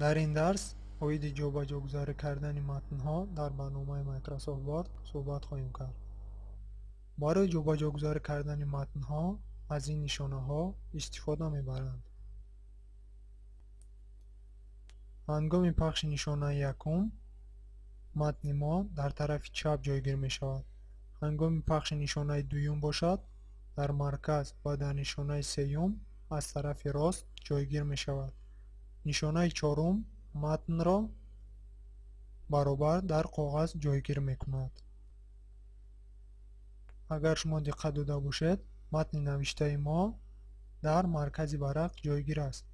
дар ин дарс оиди ҷобаҷогузарӣ кардани матнҳо дар барномаи Microsoft Word суҳбат хоҳем кард. барои ҷобаҷогузарӣ кардани матнҳо аз ин нишонаҳо истифода мебаранд. ҳангоми пахши нишонаи якум матни мо дар тарафи чап ҷойгир мешавад. ҳангоми пахши нишонаи дуюм бошад, дар марказ ва дар нишонаи сеюм аз тарафи рост ҷойгир мешавад. нишонаи чорум матнро баробар дар коғаз ҷойгир мекунад. агар шумо диққат дода бошед, матни навиштаи мо дар маркази варақ ҷойгир аст.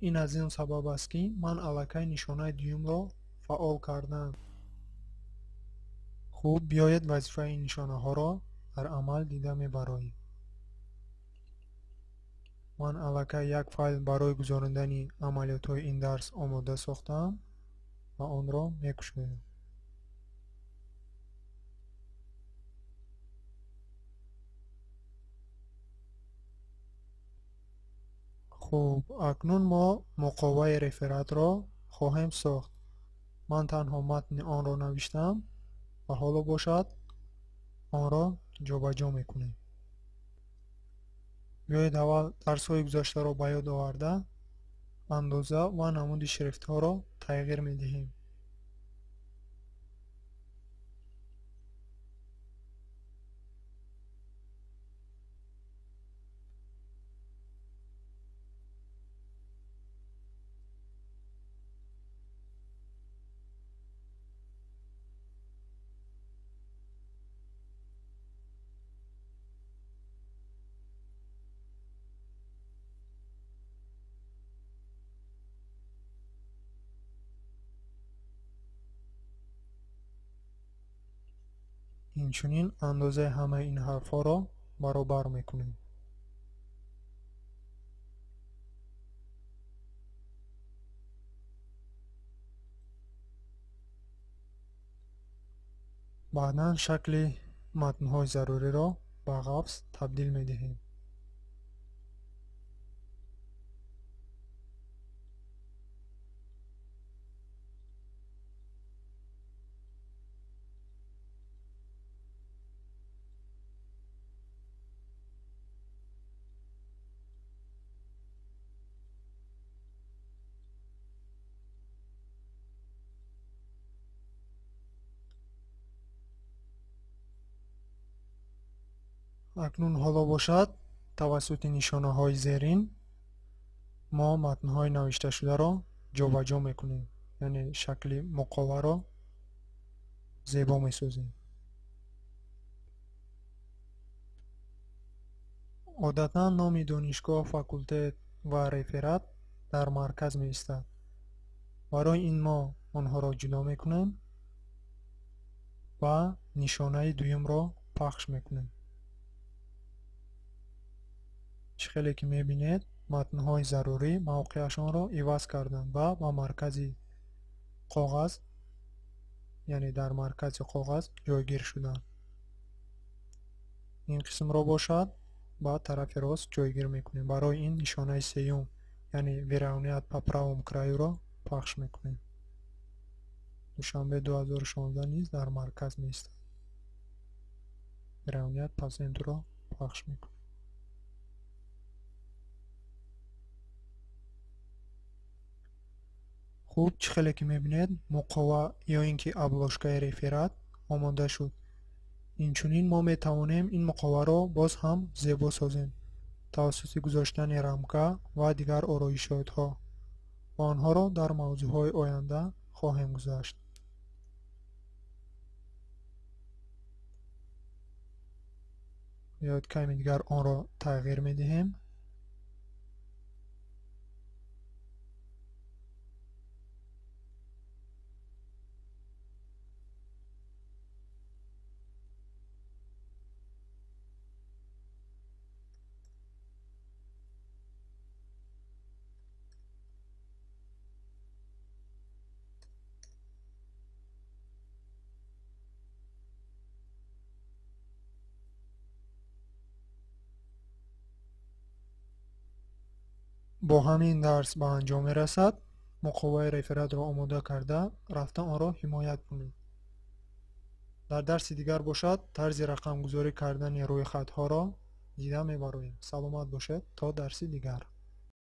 ин аз ин сабаб аст ки ман аллакай нишонаи дуюмро фаъол кардам. хуб, биёед вазифаи ин нишонаҳоро дар амал дида мебароем. ман аллакай як файл барои гузарондани амалиётҳои ин дарс омода сохтам ва онро мекушоям. хуб, акнун мо муқоваи рефератро хоҳем сохт. ман танҳо матни онро навиштам ва ҳоло бошад онро ҷобаҷо мекунем. биёед аввал дарсҳои гузаштаро ба ёд оварда андоза ва намуди шрифтҳоро тағйир медиҳем. инчунин андозаи ҳамаи ин ҳарфҳоро баробар мекунем. баъдан шакли матнҳои заруриро ба ғафс табдил медиҳем. акнун ҳоло бошад тавассути нишонаҳои зерин мо матнҳои навишташударо ҷобаҷо мекунем, яъне шакли муқоваро зебо месозем. одатан номи донишгоҳ, факултет ва реферат дар марказ меистад. барои ин мо онҳоро ҷудо мекунем ва нишонаи дуюмро пахш мекунем. чӣ хеле ки мебинед, матнҳои зарурӣ мавқеашонро иваз карданд ва ба маркази коғаз, яъне дар маркази коғаз ҷойгир шуданд. ин қисмро бошад ба тарафи рост ҷойгир мекунем. барои ин нишонаи сеюм, яъне выравнят по правому краюро пахш мекунем. душанбе 2016 низ дар марказ меистад. выравнят по центрро пахш мекунем. хуб, чӣ хеле ки мебинед, муқова ё ин ки обложкаи реферат омода шуд. инчунин мо метавонем ин муқоваро боз ҳам зебо созем тавассути гузоштани рамка ва дигар ороишотҳо. ва онҳоро дар мавзӯъҳои оянда хоҳем гузашт. биёед кайми дигар онро тағйир медиҳем. бо ҳамин дарс ба анҷом мерасад. муқоваи рефератро омода карда рафта онро ҳимоят кунед. дар дарси дигар бошад тарзи рақамгузорӣ кардани рӯйхатҳоро дида мебароем. Саломат бошед то дарси дигар.